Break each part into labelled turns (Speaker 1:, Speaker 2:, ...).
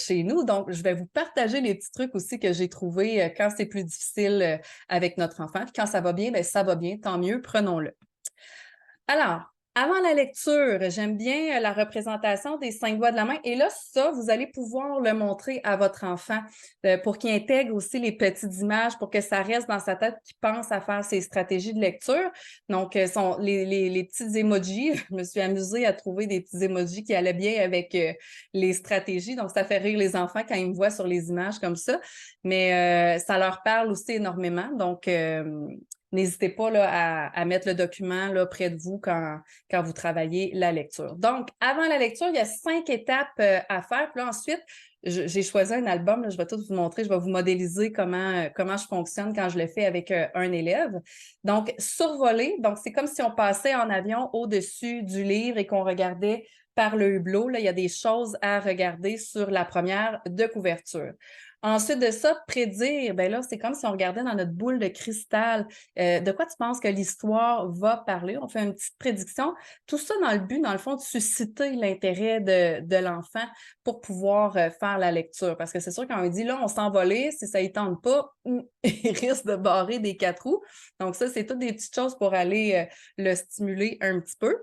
Speaker 1: chez nous. Donc, je vais vous partager les petits trucs aussi que j'ai trouvés quand c'est plus difficile avec notre enfant. Puis quand ça va bien, bien, ça va bien, tant mieux, prenons-le. Alors, avant la lecture, j'aime bien la représentation des 5 doigts de la main. Et là, ça, vous allez pouvoir le montrer à votre enfant pour qu'il intègre aussi les petites images, pour que ça reste dans sa tête, qu'il pense à faire ses stratégies de lecture. Donc, les petits emojis, je me suis amusée à trouver des petits emojis qui allaient bien avec les stratégies. Donc, ça fait rire les enfants quand ils me voient sur les images comme ça. Mais ça leur parle aussi énormément. Donc, n'hésitez pas là, à mettre le document là, près de vous quand vous travaillez la lecture. Donc, avant la lecture, il y a 5 étapes à faire. Puis là, ensuite, j'ai choisi un album, là, je vais tout vous montrer, je vais vous modéliser comment je fonctionne quand je le fais avec un élève. Donc, survoler, donc c'est comme si on passait en avion au-dessus du livre et qu'on regardait par le hublot. Là, il y a des choses à regarder sur la première de couverture. Ensuite de ça, prédire, ben là, c'est comme si on regardait dans notre boule de cristal. De quoi tu penses que l'histoire va parler? On fait une petite prédiction. Tout ça dans le but, dans le fond, de susciter l'intérêt de l'enfant pour pouvoir faire la lecture. Parce que c'est sûr, quand on dit là, on s'en va lire, si ça ne tente pas, il risque de barrer des 4 roues. Donc, ça, c'est toutes des petites choses pour aller le stimuler un petit peu.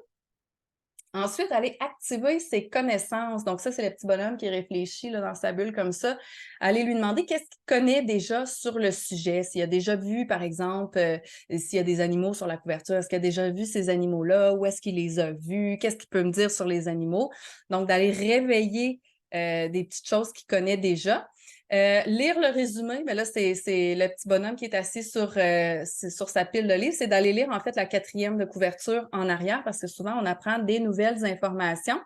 Speaker 1: Ensuite, aller activer ses connaissances. Donc, ça, c'est le petit bonhomme qui réfléchit là, dans sa bulle comme ça. Aller lui demander qu'est-ce qu'il connaît déjà sur le sujet. S'il a déjà vu, par exemple, s'il y a des animaux sur la couverture, est-ce qu'il a déjà vu ces animaux-là? Où est-ce qu'il les a vus? Qu'est-ce qu'il peut me dire sur les animaux? Donc, d'aller réveiller des petites choses qu'il connaît déjà. Lire le résumé, mais là, c'est le petit bonhomme qui est assis sur sa pile de livres, c'est d'aller lire en fait la 4e de couverture en arrière parce que souvent, on apprend des nouvelles informations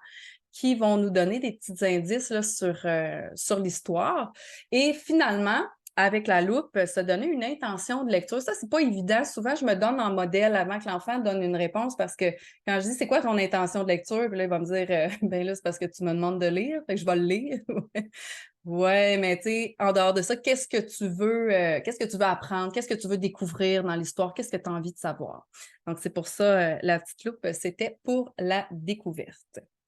Speaker 1: qui vont nous donner des petits indices là, sur l'histoire. Et finalement, avec la loupe, se donner une intention de lecture. Ça, c'est pas évident. Souvent, je me donne en modèle avant que l'enfant donne une réponse parce que quand je dis c'est quoi ton intention de lecture, puis là, il va me dire ben là, c'est parce que tu me demandes de lire, fait que je vais le lire. Ouais, mais tu sais, en dehors de ça, qu'est-ce que tu veux apprendre? Qu'est-ce que tu veux découvrir dans l'histoire? Qu'est-ce que tu as envie de savoir? Donc, c'est pour ça, la petite loupe, c'était pour la découverte.